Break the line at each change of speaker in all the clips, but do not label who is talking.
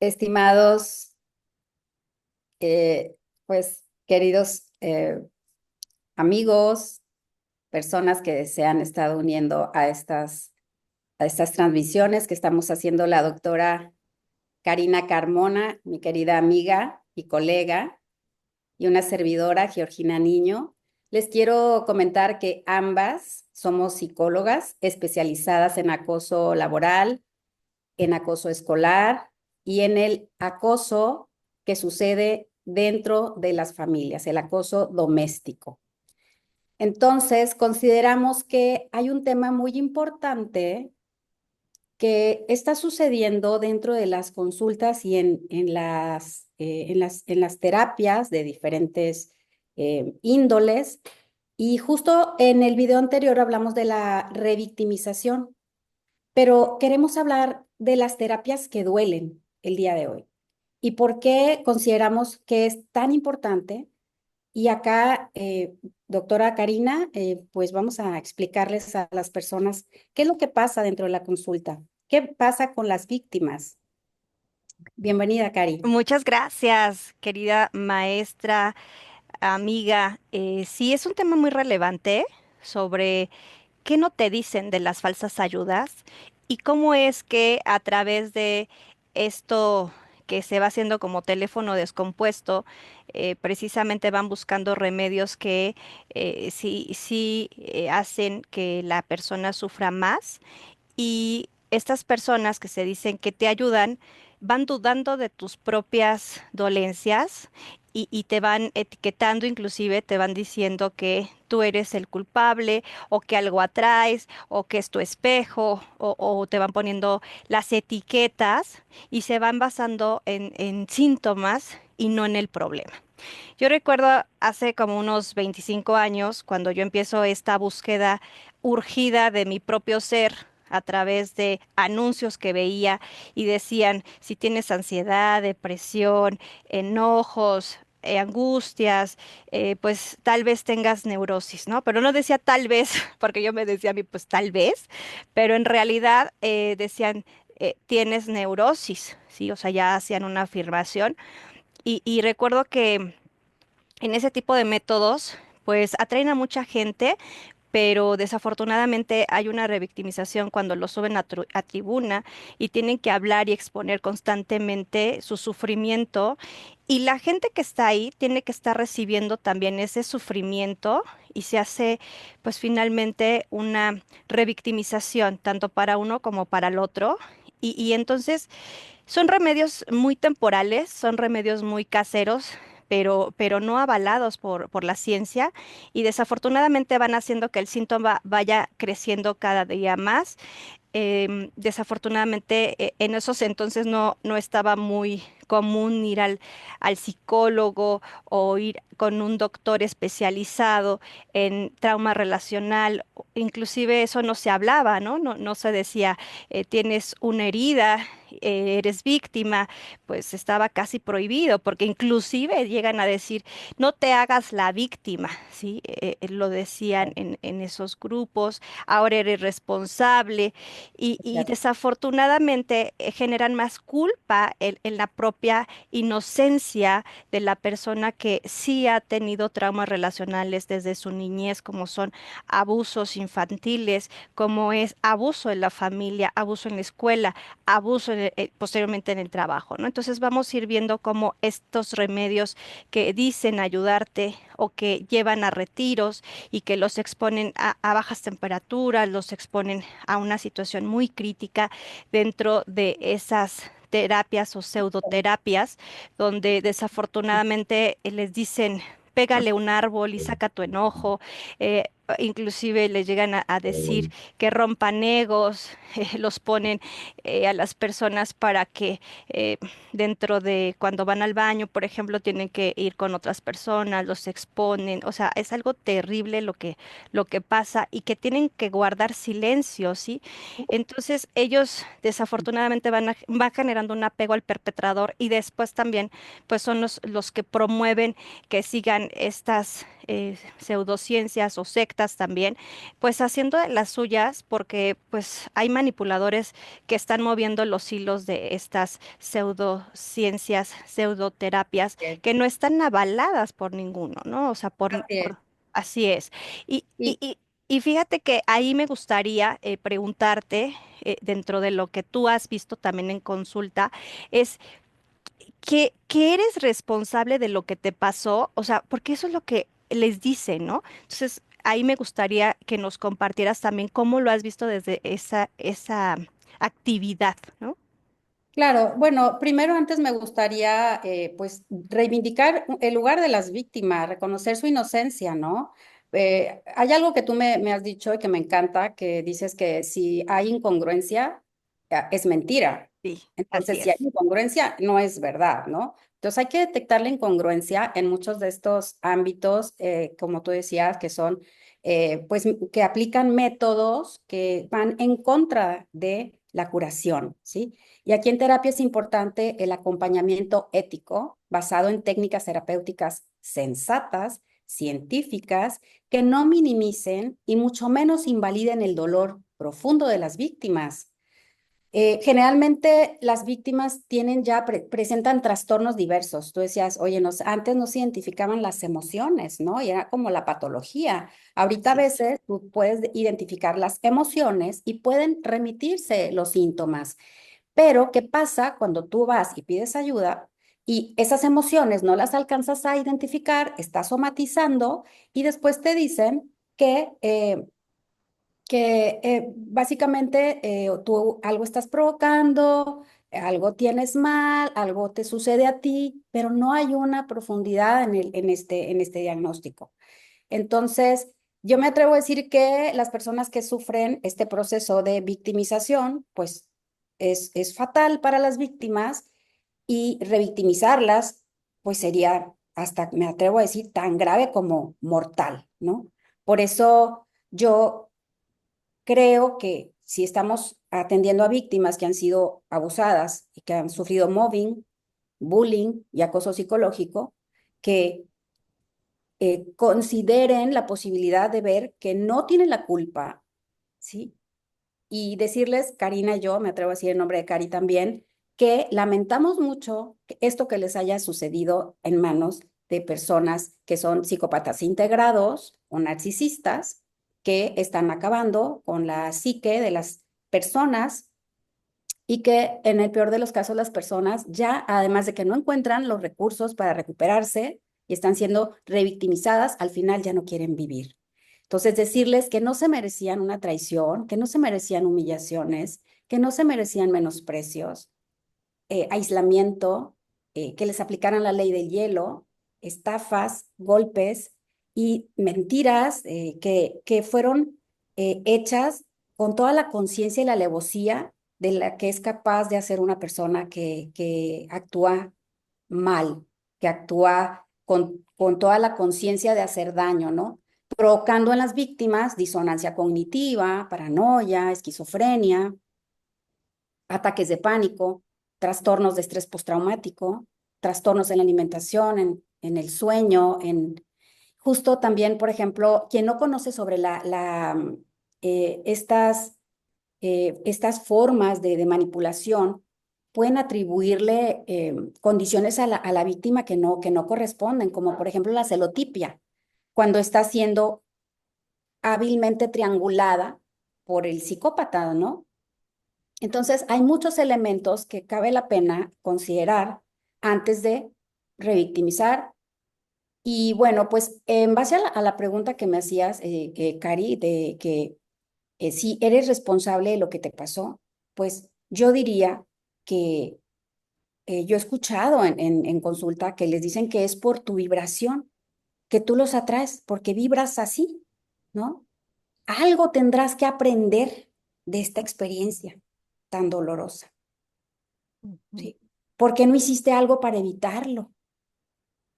Estimados, pues queridos amigos, personas que se han estado uniendo a estas transmisiones que estamos haciendo la doctora Karina Carmona, mi querida amiga y colega, y una servidora, Georgina Niño. Les quiero comentar que ambas somos psicólogas especializadas en acoso laboral, en acoso escolar y en el acoso que sucede dentro de las familias, el acoso doméstico. Entonces, consideramos que hay un tema muy importante que está sucediendo dentro de las consultas y en las terapias de diferentes índoles. Y justo en el video anterior hablamos de la revictimización, pero queremos hablar de las terapias que duelen el día de hoy y por qué consideramos que es tan importante. Y acá, doctora Karina, pues vamos a explicarles a las personas qué es lo que pasa dentro de la consulta, qué pasa con las víctimas. Bienvenida, Cari.
Muchas gracias, querida maestra, amiga. Sí, es un tema muy relevante sobre qué no te dicen de las falsas ayudas y cómo es que a través de esto que se va haciendo como teléfono descompuesto, precisamente van buscando remedios que sí hacen que la persona sufra más y estas personas que se dicen que te ayudan van dudando de tus propias dolencias y te van etiquetando, inclusive te van diciendo que tú eres el culpable o que algo atraes o que es tu espejo o te van poniendo las etiquetas y se van basando en síntomas y no en el problema. Yo recuerdo hace como unos 25 años, cuando yo empiezo esta búsqueda urgida de mi propio ser a través de anuncios que veía y decían, si tienes ansiedad, depresión, enojos, angustias, pues tal vez tengas neurosis, ¿no? Pero no decía tal vez, porque yo me decía a mí, pues tal vez, pero en realidad decían, tienes neurosis, ¿sí? O sea, ya hacían una afirmación y recuerdo que en ese tipo de métodos, pues atraen a mucha gente, pero desafortunadamente hay una revictimización cuando lo suben a tribuna y tienen que hablar y exponer constantemente su sufrimiento. Y la gente que está ahí tiene que estar recibiendo también ese sufrimiento y se hace pues finalmente una revictimización, tanto para uno como para el otro. Y entonces son remedios muy temporales, son remedios muy caseros, pero no avalados por la ciencia y desafortunadamente van haciendo que el síntoma vaya creciendo cada día más. Desafortunadamente, en esos entonces no estaba muy común ir al psicólogo o ir con un doctor especializado en trauma relacional. Inclusive eso no se hablaba, ¿no? No se decía, tienes una herida, eres víctima, pues estaba casi prohibido, porque inclusive llegan a decir, no te hagas la víctima, ¿sí? Lo decían en esos grupos, ahora eres responsable y desafortunadamente generan más culpa en la propia inocencia de la persona que sí ha tenido traumas relacionales desde su niñez, como son abusos infantiles, como es abuso en la familia, abuso en la escuela, abuso posteriormente en el trabajo, ¿no? Entonces vamos a ir viendo cómo estos remedios que dicen ayudarte o que llevan a retiros y que los exponen a bajas temperaturas, los exponen a una situación muy crítica dentro de esas terapias o pseudoterapias, donde desafortunadamente les dicen, pégale un árbol y saca tu enojo. Inclusive les llegan a decir que rompan egos, los ponen a las personas para que dentro de cuando van al baño, por ejemplo, tienen que ir con otras personas, los exponen, o sea, es algo terrible lo que pasa y que tienen que guardar silencio, ¿sí? Entonces ellos desafortunadamente van generando un apego al perpetrador y después también pues son los que promueven que sigan pseudociencias o sectas también, pues haciendo de las suyas, porque pues hay manipuladores que están moviendo los hilos de estas pseudociencias, pseudoterapias,
Así es.
que no están avaladas por ninguno, ¿no? O sea,
Así es.
así es. Y, y,
Y
y, y fíjate que ahí me gustaría preguntarte, dentro de lo que tú has visto también en consulta, es que eres responsable de lo que te pasó, o sea, porque eso es lo que les dicen, ¿no? Entonces, ahí me gustaría que nos compartieras también cómo lo has visto desde esa actividad, ¿no?
claro, bueno, primero antes me gustaría pues reivindicar el lugar de las víctimas, reconocer su inocencia, ¿no? Hay algo que tú me has dicho y que me encanta, que dices que si hay incongruencia, es mentira.
Sí, así
Entonces, si hay
es.
incongruencia, no es verdad, ¿no? Entonces hay que detectar la incongruencia en muchos de estos ámbitos, como tú decías, que son, pues, que aplican métodos que van en contra de la curación, ¿sí? Y aquí en terapia es importante el acompañamiento ético basado en técnicas terapéuticas sensatas, científicas, que no minimicen y mucho menos invaliden el dolor profundo de las víctimas. Generalmente las víctimas tienen ya, presentan trastornos diversos. Tú decías, oye, antes no se identificaban las emociones, ¿no? Y era como la patología. Ahorita a
Sí.
veces tú puedes identificar las emociones y pueden remitirse los síntomas. Pero, ¿qué pasa cuando tú vas y pides ayuda y esas emociones no las alcanzas a identificar, estás somatizando y después te dicen que básicamente tú algo estás provocando, algo tienes mal, algo te sucede a ti, pero no hay una profundidad en este diagnóstico. Entonces, yo me atrevo a decir que las personas que sufren este proceso de victimización, pues es fatal para las víctimas y revictimizarlas, pues sería hasta, me atrevo a decir, tan grave como mortal, ¿no? Por eso yo creo que si estamos atendiendo a víctimas que han sido abusadas y que han sufrido mobbing, bullying y acoso psicológico, que consideren la posibilidad de ver que no tienen la culpa, ¿sí? Y decirles, Karina y yo, me atrevo a decir en nombre de Cari también, que lamentamos mucho esto que les haya sucedido en manos de personas que son psicópatas integrados o narcisistas que están acabando con la psique de las personas y que en el peor de los casos las personas ya, además de que no encuentran los recursos para recuperarse y están siendo revictimizadas, al final ya no quieren vivir. Entonces, decirles que no se merecían una traición, que no se merecían humillaciones, que no se merecían menosprecios, aislamiento, que les aplicaran la ley del hielo, estafas, golpes y mentiras que fueron hechas con toda la conciencia y la alevosía de la que es capaz de hacer una persona que actúa mal, que actúa con toda la conciencia de hacer daño, ¿no? Provocando en las víctimas disonancia cognitiva, paranoia, esquizofrenia, ataques de pánico, trastornos de estrés postraumático, trastornos en la alimentación, en el sueño, justo también, por ejemplo, quien no conoce sobre estas formas de manipulación, pueden atribuirle condiciones a la víctima que no corresponden, como por ejemplo la celotipia, cuando está siendo hábilmente triangulada por el psicópata, ¿no? Entonces, hay muchos elementos que cabe la pena considerar antes de revictimizar. Y bueno, pues en base a la pregunta que me hacías, Cari, de que si eres responsable de lo que te pasó, pues yo diría que yo he escuchado en consulta que les dicen que es por tu vibración, que tú los atraes, porque vibras así, ¿no? Algo tendrás que aprender de esta experiencia tan dolorosa.
Ujú.
¿Sí? ¿Por qué no hiciste algo para evitarlo?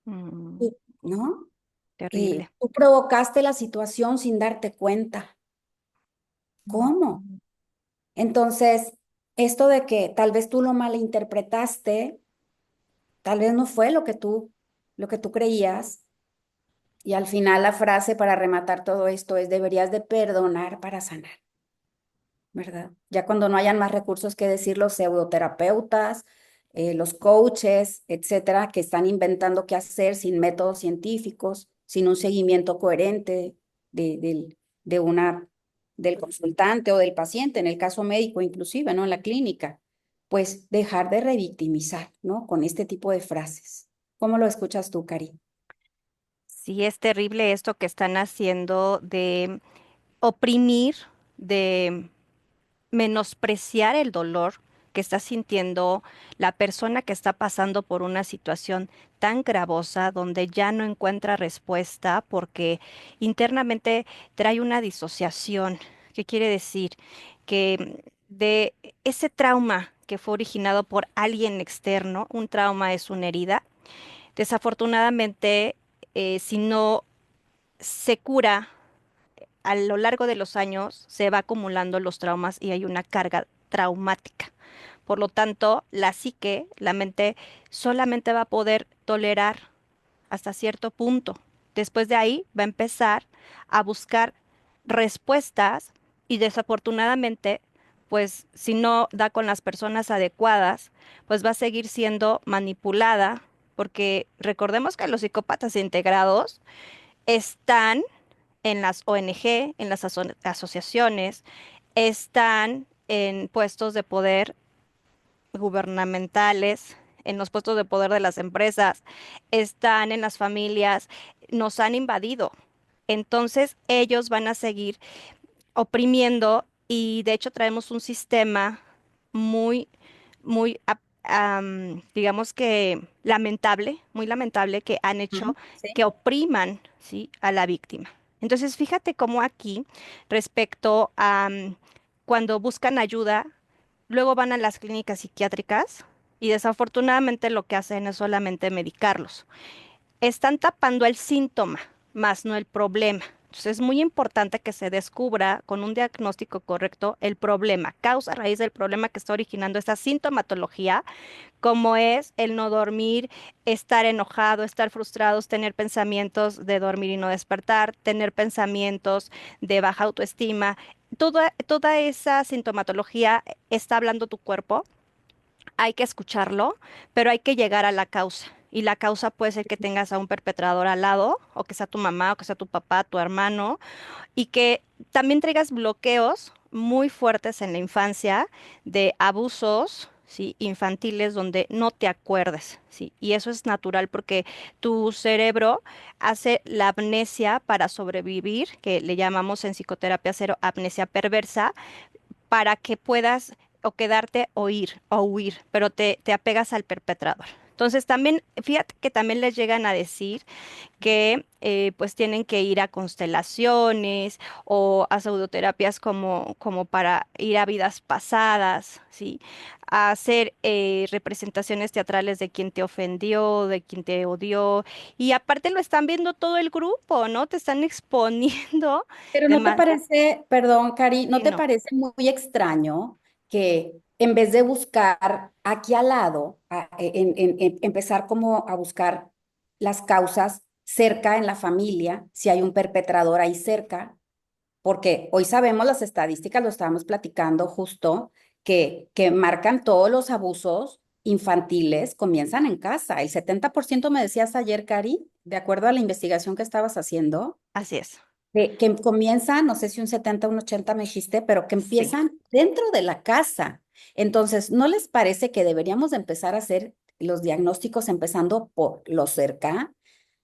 Mm,
Sí, ¿no?
terrible.
Tú provocaste la situación sin darte cuenta. ¿Cómo?
Ujú.
Entonces, esto de que tal vez tú lo malinterpretaste, tal vez no fue lo que tú creías, Y al final la frase para rematar todo esto es, deberías de perdonar para sanar, ¿verdad? Ya cuando no hayan más recursos que decir los pseudoterapeutas, los coaches, etcétera, que están inventando qué hacer sin métodos científicos, sin un seguimiento coherente de, del- de una, del consultante o del paciente, en el caso médico inclusive, ¿no? En la clínica, pues dejar de revictimizar, ¿no? Con este tipo de frases. ¿Cómo lo escuchas tú, Cari?
Sí, es terrible esto que están haciendo de oprimir, de menospreciar el dolor que está sintiendo la persona que está pasando por una situación tan gravosa donde ya no encuentra respuesta porque internamente trae una disociación. ¿Qué quiere decir? Que de ese trauma que fue originado por alguien externo, un trauma es una herida, desafortunadamente, si no se cura a lo largo de los años se va acumulando los traumas y hay una carga traumática. Por lo tanto, la psique, la mente, solamente va a poder tolerar hasta cierto punto. Después de ahí va a empezar a buscar respuestas y desafortunadamente, pues si no da con las personas adecuadas, pues va a seguir siendo manipulada porque recordemos que los psicópatas integrados están en las ONG, en las asociaciones, están en puestos de poder gubernamentales, en los puestos de poder de las empresas, están en las familias, nos han invadido. Entonces ellos van a seguir oprimiendo y de hecho traemos un sistema muy, digamos que lamentable, muy lamentable, que han hecho
Ujú, sí.
que opriman, ¿sí?, a la víctima. Entonces, fíjate cómo aquí, respecto a cuando buscan ayuda, luego van a las clínicas psiquiátricas y desafortunadamente lo que hacen es solamente medicarlos. Están tapando el síntoma, más no el problema. Entonces es muy importante que se descubra con un diagnóstico correcto el problema, causa raíz del problema que está originando esta sintomatología, como es el no dormir, estar enojado, estar frustrados, tener pensamientos de dormir y no despertar, tener pensamientos de baja autoestima. Toda esa sintomatología está hablando tu cuerpo, hay que escucharlo, pero hay que llegar a la causa. Y la causa puede ser que tengas a un perpetrador al lado, o que sea tu mamá, o que sea tu papá, tu hermano, y que también traigas bloqueos muy fuertes en la infancia de abusos, ¿sí?, infantiles donde no te acuerdes, ¿sí? Y eso es natural porque tu cerebro hace la amnesia para sobrevivir, que le llamamos en psicoterapia cero amnesia perversa, para que puedas o quedarte o ir o huir, pero te apegas al perpetrador. Entonces también, fíjate que también les llegan a decir que pues tienen que ir a constelaciones o a pseudoterapias como para ir a vidas pasadas, ¿sí? A hacer representaciones teatrales de quien te ofendió, de quien te odió. Y aparte lo están viendo todo el grupo, ¿no? Te están exponiendo
Pero
de
¿no te
más.
parece, perdón, Cari, no
Sí,
te
no.
parece muy extraño que en vez de buscar aquí al lado, empezar como a buscar las causas cerca en la familia, si hay un perpetrador ahí cerca? Porque hoy sabemos las estadísticas, lo estábamos platicando justo, que marcan todos los abusos infantiles comienzan en casa. El 70% me decías ayer, Cari, de acuerdo a la investigación que estabas haciendo
Así es.
que comienzan, no sé si un 70 un 80 me dijiste, pero que
Sí,
empiezan dentro de la casa. Entonces, ¿no les parece que deberíamos de empezar a hacer los diagnósticos empezando por lo cerca,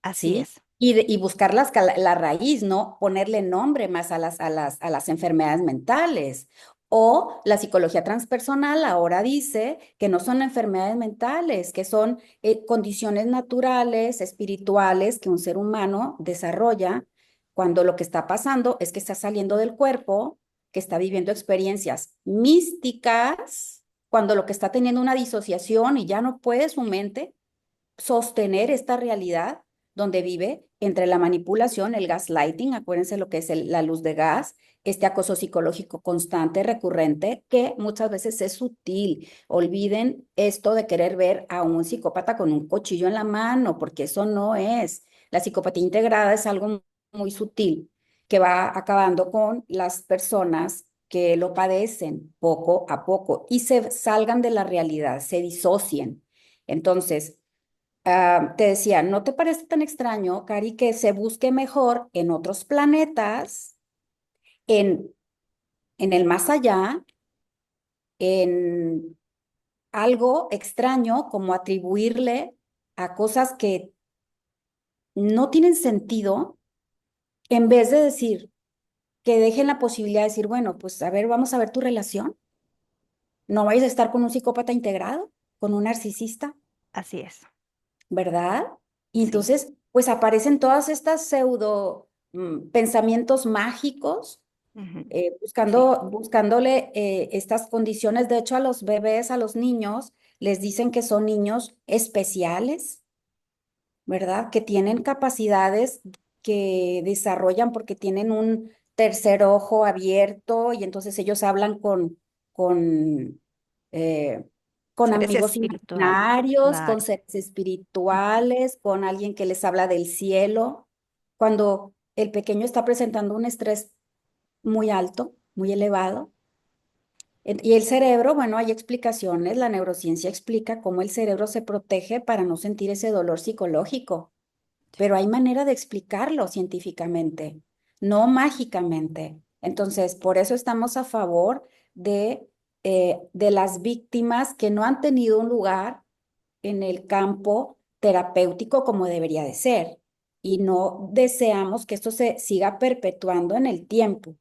así
¿sí?
es.
Y buscar la raíz, ¿no? Ponerle nombre más a las enfermedades mentales. O la psicología transpersonal ahora dice que no son enfermedades mentales, que son condiciones naturales, espirituales que un ser humano desarrolla cuando lo que está pasando es que está saliendo del cuerpo, que está viviendo experiencias místicas, cuando lo que está teniendo una disociación y ya no puede su mente sostener esta realidad donde vive entre la manipulación, el gaslighting, acuérdense lo que es la luz de gas, este acoso psicológico constante, recurrente, que muchas veces es sutil. Olviden esto de querer ver a un psicópata con un cuchillo en la mano, porque eso no es. La psicopatía integrada es algo muy sutil que va acabando con las personas que lo padecen poco a poco y se salgan de la realidad, se disocien. Entonces, te decía, ¿no te parece tan extraño, Cari, que se busque mejor en otros planetas, en, en el más allá, en algo extraño como atribuirle a cosas que no tienen sentido, en vez de decir que dejen la posibilidad de decir, bueno, pues a ver, vamos a ver tu relación. No vayas a estar con un psicópata integrado, con un narcisista,
Así es,
¿verdad? Y
sí.
entonces, pues aparecen todas estas pseudo pensamientos mágicos,
Ujú, sí,
buscándole estas condiciones. De hecho, a los bebés, a los niños, les dicen que son niños especiales, ¿verdad? Que tienen capacidades que desarrollan porque tienen un tercer ojo abierto y entonces ellos hablan con, eh, con
seres
amigos
espirituales,
imaginarios, con
claro.
seres
Ujú.
espirituales, con alguien que les habla del cielo. Cuando el pequeño está presentando un estrés muy alto, muy elevado. Y el cerebro, bueno, hay explicaciones, la neurociencia explica cómo el cerebro se protege para no sentir ese dolor psicológico, pero hay manera de explicarlo científicamente, no mágicamente. Entonces, por eso estamos a favor de las víctimas que no han tenido un lugar en el campo terapéutico como debería de ser. Y no deseamos que esto se siga perpetuando en el tiempo,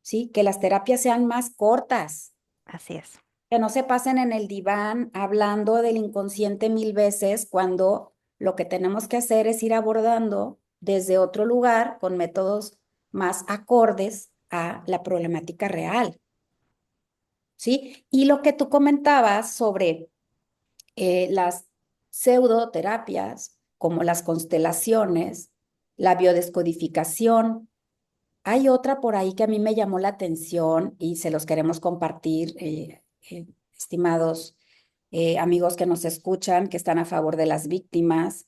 ¿sí? Que las terapias sean más cortas,
Así es.
que no se pasen en el diván hablando del inconsciente mil veces cuando lo que tenemos que hacer es ir abordando desde otro lugar con métodos más acordes a la problemática real, ¿sí? Y lo que tú comentabas sobre las pseudoterapias, como las constelaciones, la biodescodificación. Hay otra por ahí que a mí me llamó la atención y se los queremos compartir, estimados amigos que nos escuchan, que están a favor de las víctimas.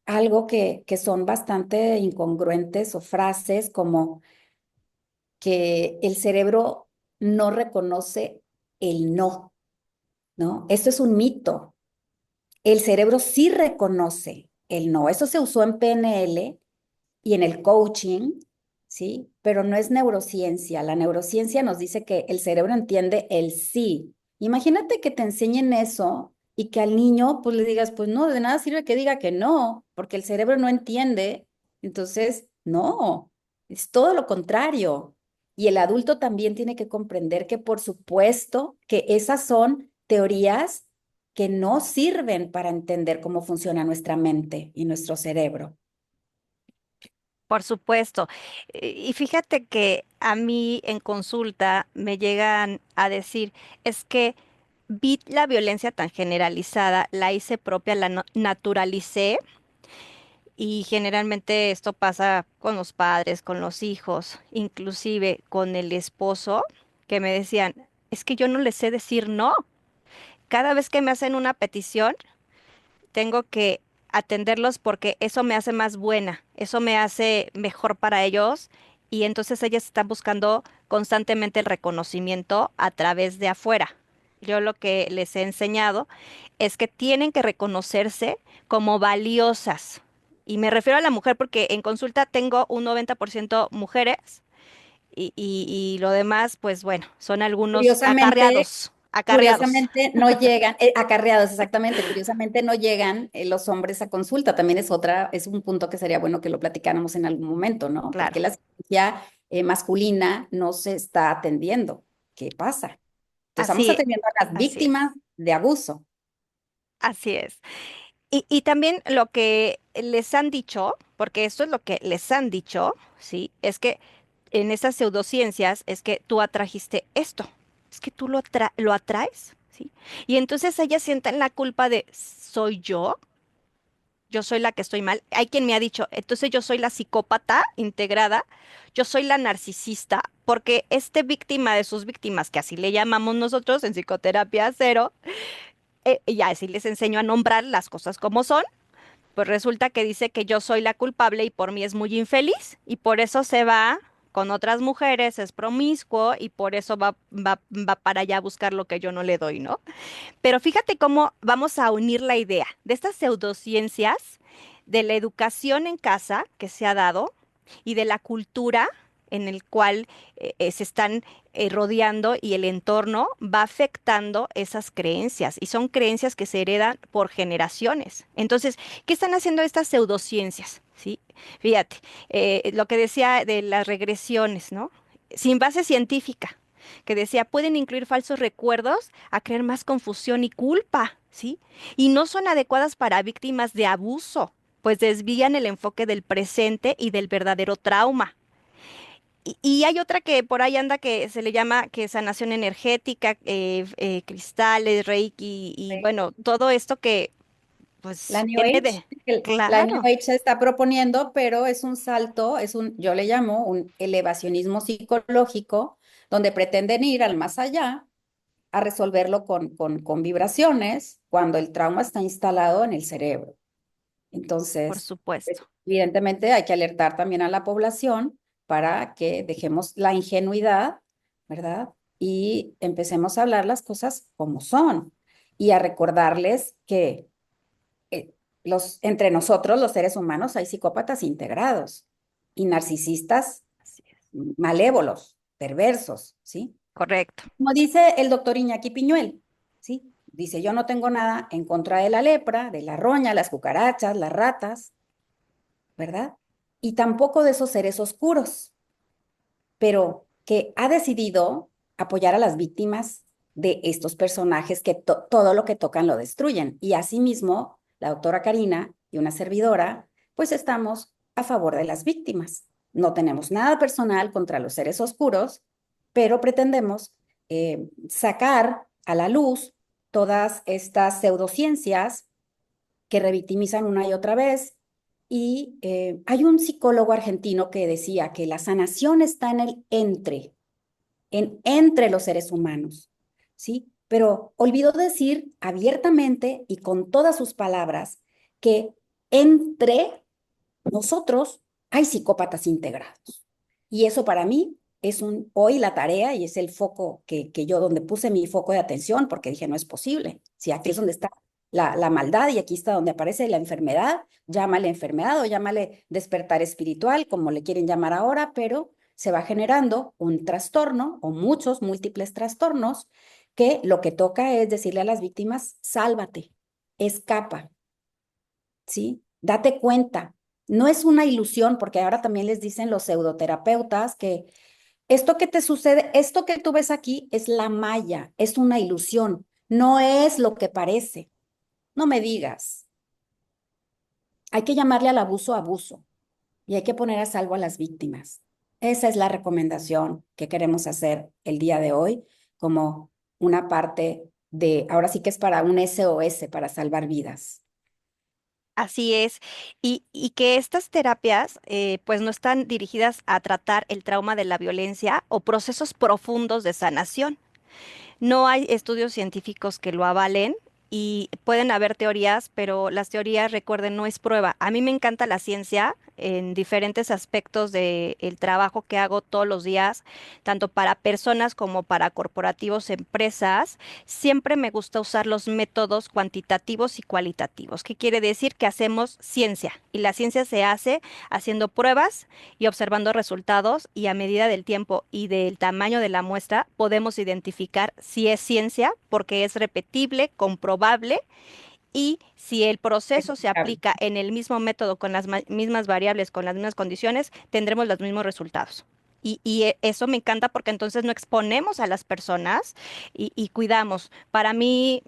Algo que son bastante incongruentes o frases como que el cerebro no reconoce el no, ¿no? Esto es un mito. El cerebro sí reconoce el no. Eso se usó en PNL y en el coaching, ¿sí? Pero no es neurociencia. La neurociencia nos dice que el cerebro entiende el sí. Imagínate que te enseñen eso y que al niño pues le digas, pues no, de nada sirve que diga que no, porque el cerebro no entiende. Entonces, no, es todo lo contrario. Y el adulto también tiene que comprender que por supuesto que esas son teorías que no sirven para entender cómo funciona nuestra mente y nuestro cerebro.
Por supuesto. Y fíjate que a mí en consulta me llegan a decir, es que vi la violencia tan generalizada, la hice propia, naturalicé y generalmente esto pasa con los padres, con los hijos, inclusive con el esposo, que me decían, es que yo no les sé decir no. Cada vez que me hacen una petición, tengo que atenderlos porque eso me hace más buena, eso me hace mejor para ellos y entonces ellas están buscando constantemente el reconocimiento a través de afuera. Yo lo que les he enseñado es que tienen que reconocerse como valiosas. Y me refiero a la mujer porque en consulta tengo un 90% mujeres y lo demás, pues bueno, son algunos
Curiosamente,
acarreados, acarreados.
curiosamente no llegan, acarreados exactamente, curiosamente no llegan los hombres a consulta. También es es un punto que sería bueno que lo platicáramos en algún momento, ¿no?
Claro,
Porque la psicología masculina no se está atendiendo. ¿Qué pasa? Estamos
así,
atendiendo a las
así es.
víctimas de abuso.
Así es. Y también lo que les han dicho, porque esto es lo que les han dicho, ¿sí? Es que en esas pseudociencias es que tú atrajiste esto, es que tú lo atraes, ¿sí? Y entonces ellas sienten la culpa de, ¿soy yo soy la que estoy mal. Hay quien me ha dicho, entonces yo soy la psicópata integrada, yo soy la narcisista, porque este víctima de sus víctimas, que así le llamamos nosotros en psicoterapia cero, ya así les enseño a nombrar las cosas como son, pues resulta que dice que yo soy la culpable y por mí es muy infeliz y por eso se va con otras mujeres, es promiscuo y por eso va para allá a buscar lo que yo no le doy, ¿no? Pero fíjate cómo vamos a unir la idea de estas pseudociencias, de la educación en casa que se ha dado y de la cultura en el cual se están rodeando y el entorno va afectando esas creencias y son creencias que se heredan por generaciones. Entonces, ¿qué están haciendo estas pseudociencias? ¿Sí? Fíjate, lo que decía de las regresiones, ¿no? Sin base científica, que decía, pueden incluir falsos recuerdos a crear más confusión y culpa, ¿sí? Y no son adecuadas para víctimas de abuso, pues desvían el enfoque del presente y del verdadero trauma. Y hay otra que por ahí anda que se le llama que sanación energética, cristales, reiki y
Sí.
bueno, todo esto que
La
pues
New
viene
Age,
de,
la New
claro,
Age se está proponiendo, pero es un salto, yo le llamo un elevacionismo psicológico, donde pretenden ir al más allá a resolverlo con vibraciones cuando el trauma está instalado en el cerebro.
por
Entonces, pues,
supuesto.
evidentemente hay que alertar también a la población para que dejemos la ingenuidad, ¿verdad? Y empecemos a hablar las cosas como son y a recordarles que entre nosotros, los seres humanos, hay psicópatas integrados y narcisistas
Así es.
malévolos, perversos, ¿sí?
Correcto.
Como dice el doctor Iñaki Piñuel, ¿sí? Dice, yo no tengo nada en contra de la lepra, de la roña, las cucarachas, las ratas, ¿verdad? Y tampoco de esos seres oscuros, pero que ha decidido apoyar a las víctimas de estos personajes que todo lo que tocan lo destruyen. Y asimismo, la doctora Karina y una servidora, pues estamos a favor de las víctimas. No tenemos nada personal contra los seres oscuros, pero pretendemos sacar a la luz todas estas pseudociencias que revictimizan una y otra vez. Y hay un psicólogo argentino que decía que la sanación está en el entre los seres humanos, ¿sí? Pero olvidó decir abiertamente y con todas sus palabras que entre nosotros hay psicópatas integrados. Y eso para mí es hoy la tarea y es el foco que yo donde puse mi foco de atención porque dije, no es posible. Si aquí es
Sí.
donde está la maldad y aquí está donde aparece la enfermedad, llámale enfermedad o llámale despertar espiritual, como le quieren llamar ahora, pero se va generando un trastorno o muchos múltiples trastornos que lo que toca es decirle a las víctimas, sálvate, escapa, ¿sí? Date cuenta. No es una ilusión, porque ahora también les dicen los pseudoterapeutas que esto que te sucede, esto que tú ves aquí es la malla, es una ilusión, no es lo que parece. No me digas. Hay que llamarle al abuso abuso y hay que poner a salvo a las víctimas. Esa es la recomendación que queremos hacer el día de hoy como una parte ahora sí que es para un SOS, para salvar vidas.
Así es, y que estas terapias pues no están dirigidas a tratar el trauma de la violencia o procesos profundos de sanación. No hay estudios científicos que lo avalen y pueden haber teorías, pero las teorías, recuerden, no es prueba. A mí me encanta la ciencia en diferentes aspectos del trabajo que hago todos los días, tanto para personas como para corporativos, empresas. Siempre me gusta usar los métodos cuantitativos y cualitativos. ¿Qué quiere decir? Que hacemos ciencia y la ciencia se hace haciendo pruebas y observando resultados y a medida del tiempo y del tamaño de la muestra podemos identificar si es ciencia porque es repetible, comprobable y si el proceso se aplica en el mismo método con las mismas variables, con las mismas condiciones, tendremos los mismos resultados. Eso me encanta porque entonces no exponemos a las personas y cuidamos. Para mí,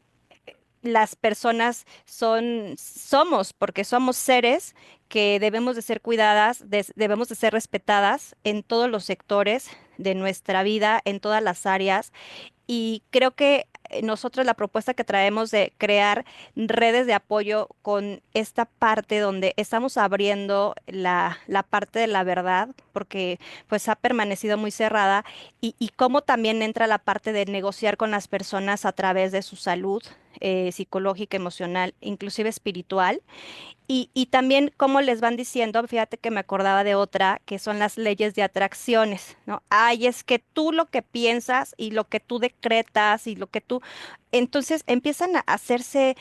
las personas somos, porque somos seres que debemos de ser cuidadas, debemos de ser respetadas en todos los sectores de nuestra vida, en todas las áreas. Y creo que nosotros la propuesta que traemos de crear redes de apoyo con esta parte donde estamos abriendo la parte de la verdad, porque pues ha permanecido muy cerrada, y cómo también entra la parte de negociar con las personas a través de su salud, psicológica, emocional, inclusive espiritual. Y también cómo les van diciendo, fíjate que me acordaba de otra, que son las leyes de atracciones, ¿no? Ay, es que tú lo que piensas y lo que tú decretas y lo que tú... Entonces empiezan a hacerse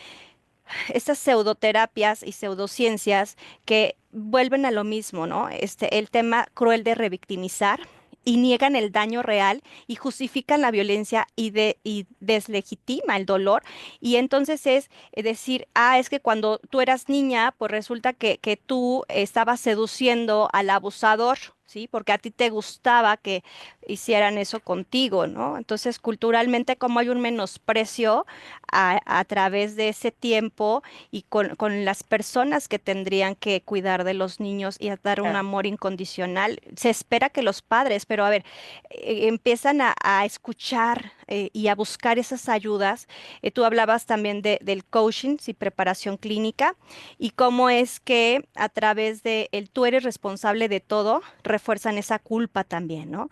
estas pseudoterapias y pseudociencias que vuelven a lo mismo, ¿no? El tema cruel de revictimizar y niegan el daño real y justifican la violencia y deslegitima el dolor. Y entonces es decir, es que cuando tú eras niña, pues resulta que tú estabas seduciendo al abusador. ¿Sí? Porque a ti te gustaba que hicieran eso contigo, ¿no? Entonces, culturalmente, como hay un menosprecio a través de ese tiempo y con las personas que tendrían que cuidar de los niños y a dar un
Claro.
amor incondicional. Se espera que los padres, pero a ver, empiezan a escuchar y a buscar esas ayudas. Tú hablabas también del coaching y preparación clínica y cómo es que a través de el tú eres responsable de todo, refuerzan esa culpa también, ¿no?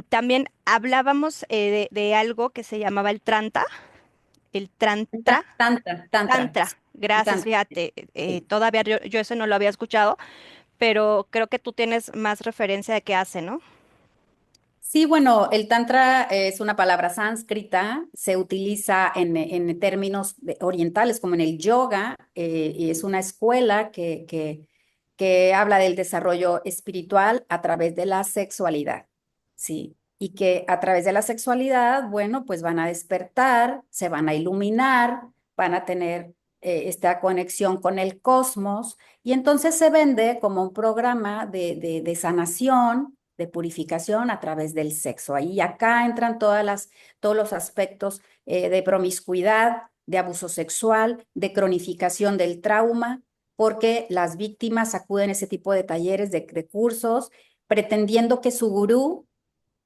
También hablábamos de algo que se llamaba el trantra,
Tantra,
tantra. Gracias,
tantra.
fíjate,
Sí.
todavía yo eso no lo había escuchado, pero creo que tú tienes más referencia de qué hace, ¿no?
Sí, bueno, el tantra es una palabra sánscrita, se utiliza en términos orientales como en el yoga, y es una escuela que habla del desarrollo espiritual a través de la sexualidad, ¿sí? Y que a través de la sexualidad, bueno, pues van a despertar, se van a iluminar, van a tener esta conexión con el cosmos, y entonces se vende como un programa de sanación, de purificación a través del sexo. Ahí acá entran todos los aspectos de promiscuidad, de abuso sexual, de cronificación del trauma, porque las víctimas acuden a ese tipo de talleres, de cursos, pretendiendo que su gurú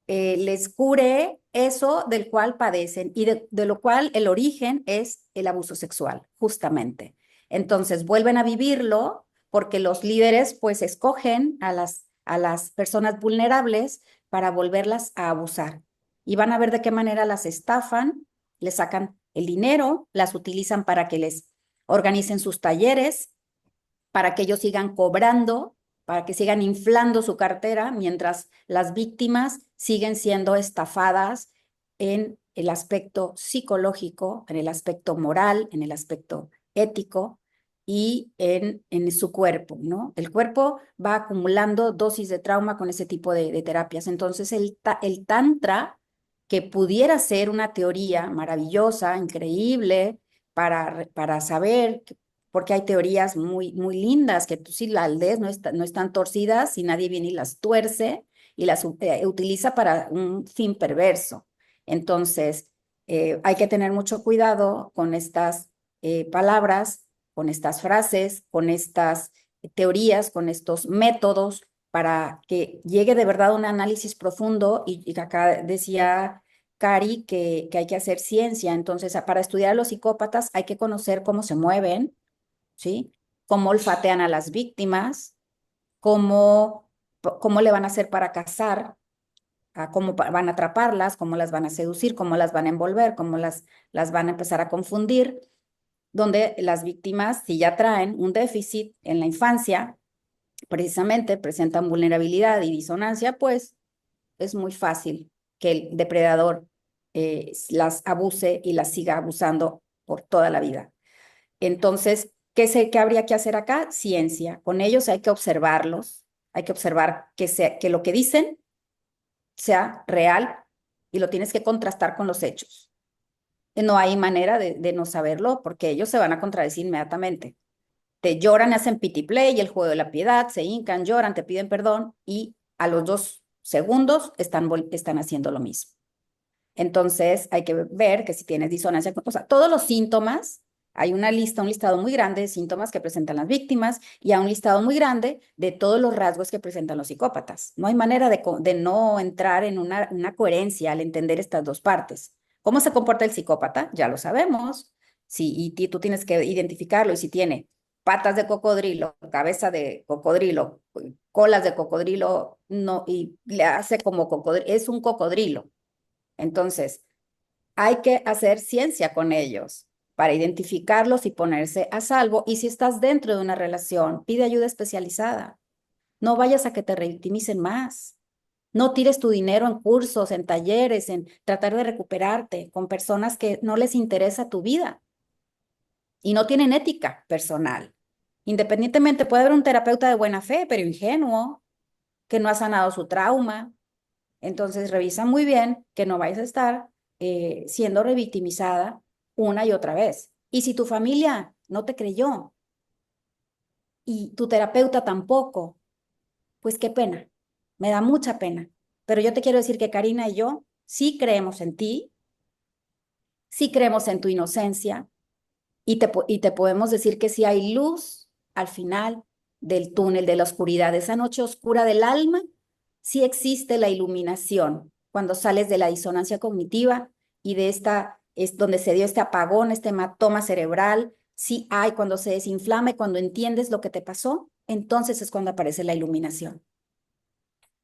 les cure eso del cual padecen y de lo cual el origen es el abuso sexual, justamente. Entonces vuelven a vivirlo porque los líderes pues escogen a las personas vulnerables para volverlas a abusar. Y van a ver de qué manera las estafan, les sacan el dinero, las utilizan para que les organicen sus talleres, para que ellos sigan cobrando, para que sigan inflando su cartera, mientras las víctimas siguen siendo estafadas en el aspecto psicológico, en el aspecto moral, en el aspecto ético y en su cuerpo, ¿no? El cuerpo va acumulando dosis de trauma con ese tipo de terapias. Entonces, el tantra, que pudiera ser una teoría maravillosa, increíble, para saber porque hay teorías muy lindas que tú si las lees no están torcidas y nadie viene y las tuerce y las utiliza para un fin perverso. Entonces, hay que tener mucho cuidado con estas palabras, con estas frases, con estas teorías, con estos métodos para que llegue de verdad un análisis profundo y acá decía Cari que hay que hacer ciencia. Entonces, para estudiar a los psicópatas hay que conocer cómo se mueven, ¿sí? Cómo olfatean a las víctimas, cómo le van a hacer para cazar, cómo van a atraparlas, cómo las van a seducir, cómo las van a envolver, cómo las van a empezar a confundir, donde las víctimas, si ya traen un déficit en la infancia, precisamente presentan vulnerabilidad y disonancia, pues es muy fácil que el depredador las abuse y las siga abusando por toda la vida. Entonces, ¿qué habría que hacer acá? Ciencia. Con ellos hay que observarlos, hay que observar que lo que dicen sea real y lo tienes que contrastar con los hechos. No hay manera de no saberlo porque ellos se van a contradecir inmediatamente. Te lloran, hacen pity play, el juego de la piedad, se hincan, lloran, te piden perdón y a los 2 segundos están haciendo lo mismo. Entonces hay que ver que si tienes disonancia, o sea, todos los síntomas, hay una lista, un listado muy grande de síntomas que presentan las víctimas y hay un listado muy grande de todos los rasgos que presentan los psicópatas. No hay manera de no entrar en una coherencia al entender estas dos partes. ¿Cómo se comporta el psicópata? Ya lo sabemos. Sí, y tú tienes que identificarlo y si tiene patas de cocodrilo, cabeza de cocodrilo, colas de cocodrilo, no, y le hace como cocodrilo, es un cocodrilo. Entonces, hay que hacer ciencia con ellos. para identificarlos y ponerse a salvo. Y si estás dentro de una relación, pide ayuda especializada. No vayas a que te revictimicen más. No tires tu dinero en cursos, en talleres, en tratar de recuperarte con personas que no les interesa tu vida y no tienen ética personal. Independientemente, puede haber un terapeuta de buena fe, pero ingenuo, que no ha sanado su trauma. Entonces, revisa muy bien que no vayas a estar siendo revictimizada una y otra vez. Y si tu familia no te creyó y tu terapeuta tampoco, pues qué pena, me da mucha pena. Pero yo te quiero decir que Karina y yo sí creemos en ti, sí creemos en tu inocencia y te podemos decir que sí hay luz al final del túnel de la oscuridad, de esa noche oscura del alma, sí existe la iluminación cuando sales de la disonancia cognitiva y de esta, es donde se dio este apagón, este hematoma cerebral, sí hay cuando se desinflama y cuando entiendes lo que te pasó, entonces es cuando aparece la iluminación.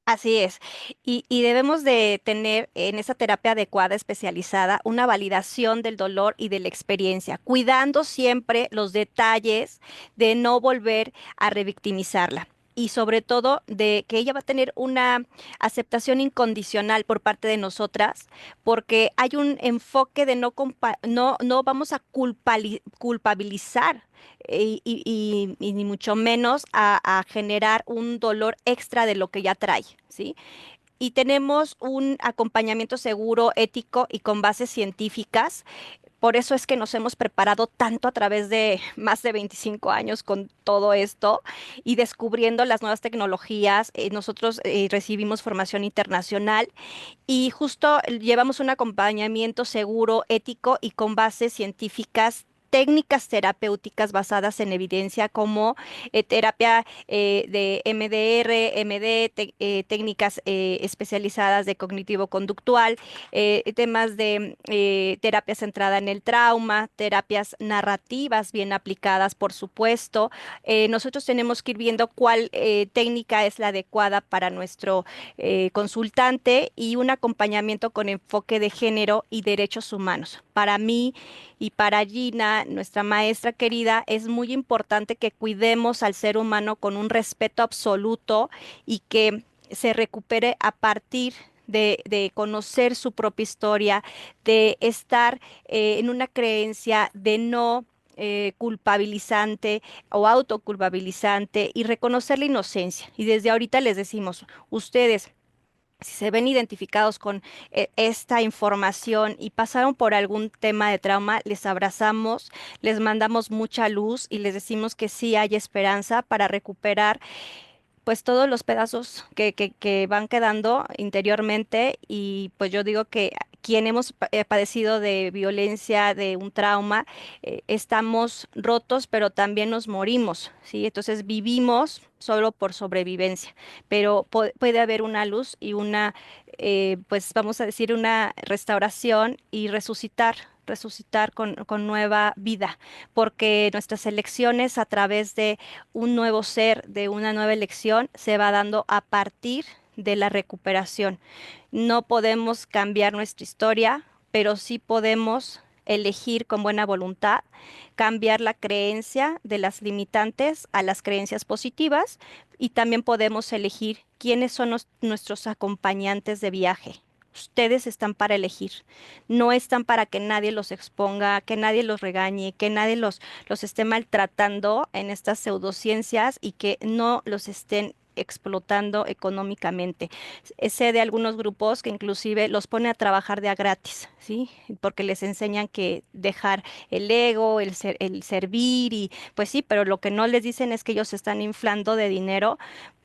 Así es. Y debemos de tener en esa terapia adecuada, especializada, una validación del dolor y de la experiencia, cuidando siempre los detalles de no volver a revictimizarla. Y sobre todo de que ella va a tener una aceptación incondicional por parte de nosotras, porque hay un enfoque de no vamos a culpabilizar y ni mucho menos a generar un dolor extra de lo que ya trae, ¿sí? Y tenemos un acompañamiento seguro, ético y con bases científicas. Por eso es que nos hemos preparado tanto a través de más de 25 años con todo esto y descubriendo las nuevas tecnologías. Nosotros recibimos formación internacional y justo llevamos un acompañamiento seguro, ético y con bases científicas, técnicas terapéuticas basadas en evidencia como terapia de MDR, MD, técnicas especializadas de cognitivo-conductual, temas de terapia centrada en el trauma, terapias narrativas bien aplicadas, por supuesto. Nosotros tenemos que ir viendo cuál técnica es la adecuada para nuestro consultante y un acompañamiento con enfoque de género y derechos humanos. Para mí y para Gina, nuestra maestra querida, es muy importante que cuidemos al ser humano con un respeto absoluto y que se recupere a partir de conocer su propia historia, de estar en una creencia de no culpabilizante o autoculpabilizante y reconocer la inocencia. Y desde ahorita les decimos, ustedes, si se ven identificados con esta información y pasaron por algún tema de trauma, les abrazamos, les mandamos mucha luz y les decimos que sí hay esperanza para recuperar pues todos los pedazos que van quedando interiormente y pues yo digo que quien hemos padecido de violencia, de un trauma, estamos rotos, pero también nos morimos, ¿sí? Entonces vivimos solo por sobrevivencia, pero puede haber una luz y una, pues vamos a decir, una restauración y resucitar con nueva vida, porque nuestras elecciones a través de un nuevo ser, de una nueva elección, se va dando a partir de la recuperación. No podemos cambiar nuestra historia, pero sí podemos elegir con buena voluntad, cambiar la creencia de las limitantes a las creencias positivas y también podemos elegir quiénes son nuestros acompañantes de viaje. Ustedes están para elegir, no están para que nadie los exponga, que nadie los regañe, que nadie los esté maltratando en estas pseudociencias y que no los estén explotando económicamente. Sé de algunos grupos que inclusive los pone a trabajar de a gratis, ¿sí? Porque les enseñan que dejar el ego, el servir y pues sí, pero lo que no les dicen es que ellos se están inflando de dinero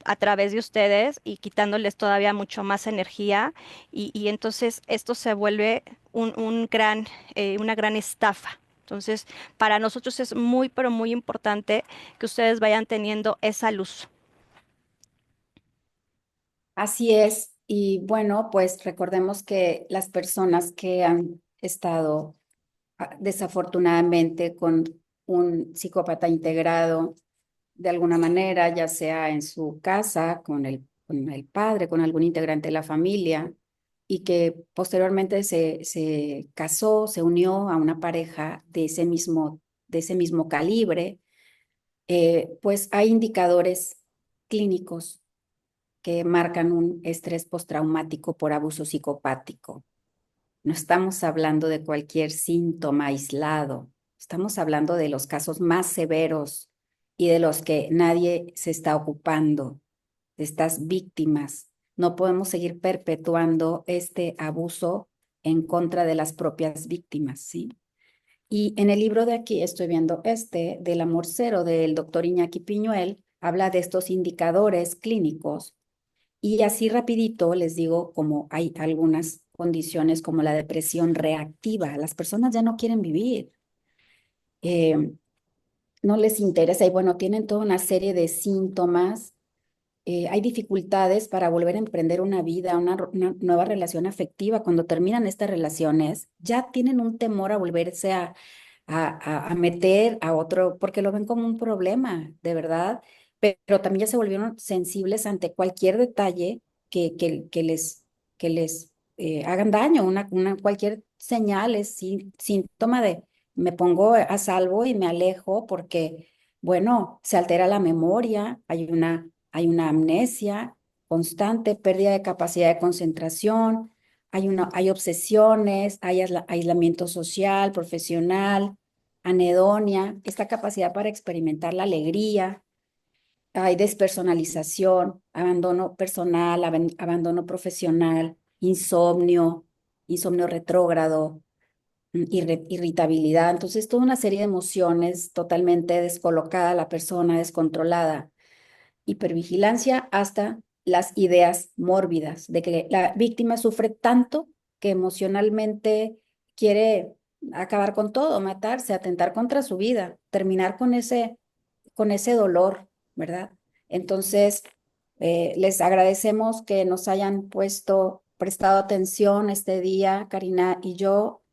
a través de ustedes y quitándoles todavía mucho más energía y entonces esto se vuelve una gran estafa. Entonces, para nosotros es muy, pero muy importante que ustedes vayan teniendo esa luz.
Así es. Y bueno, pues recordemos que las personas que han estado desafortunadamente con un psicópata integrado de alguna manera, ya sea en su casa, con el padre, con algún integrante de la familia, y que posteriormente se casó, se unió a una pareja de ese mismo calibre, pues hay indicadores clínicos que marcan un estrés postraumático por abuso psicopático. No estamos hablando de cualquier síntoma aislado, estamos hablando de los casos más severos y de los que nadie se está ocupando, de estas víctimas. No podemos seguir perpetuando este abuso en contra de las propias víctimas, ¿sí? Y en el libro de aquí, estoy viendo del amor cero, del doctor Iñaki Piñuel, habla de estos indicadores clínicos y así rapidito les digo, como hay algunas condiciones como la depresión reactiva, las personas ya no quieren vivir, eh, no les interesa y bueno, tienen toda una serie de síntomas, hay dificultades para volver a emprender una vida, una nueva relación afectiva. Cuando terminan estas relaciones, ya tienen un temor a volverse a meter a otro, porque lo ven como un problema, de verdad, pero también ya se volvieron sensibles ante cualquier detalle que les hagan daño, cualquier señal es síntoma de me pongo a salvo y me alejo porque, bueno, se altera la memoria, hay una amnesia constante, pérdida de capacidad de concentración, hay obsesiones, hay aislamiento social, profesional, anedonia, esta capacidad para experimentar la alegría, hay despersonalización, abandono personal, abandono profesional, insomnio retrógrado, irritabilidad. Entonces, toda una serie de emociones totalmente descolocada, la persona descontrolada, hipervigilancia hasta las ideas mórbidas, de que la víctima sufre tanto que emocionalmente quiere acabar con todo, matarse, atentar contra su vida, terminar con ese dolor, ¿verdad? Entonces, les agradecemos que nos hayan prestado atención este día, Karina y yo,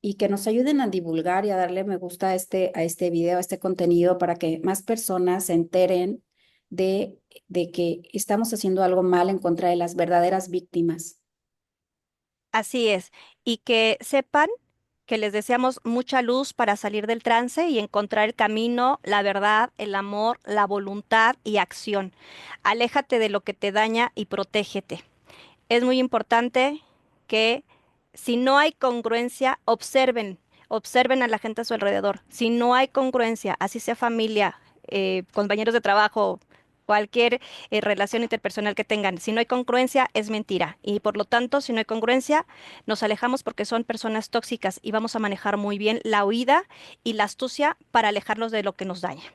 y que nos ayuden a divulgar y a darle me gusta a este video, a este contenido, para que más personas se enteren de, de que estamos haciendo algo mal en contra de las verdaderas víctimas.
Así es. Y que sepan que les deseamos mucha luz para salir del trance y encontrar el camino, la verdad, el amor, la voluntad y acción. Aléjate de lo que te daña y protégete. Es muy importante que si no hay congruencia, observen a la gente a su alrededor. Si no hay congruencia, así sea familia, compañeros de trabajo, cualquier relación interpersonal que tengan, si no hay congruencia, es mentira. Y por lo tanto, si no hay congruencia, nos alejamos porque son personas tóxicas y vamos a manejar muy bien la huida y la astucia para alejarnos de lo que nos daña.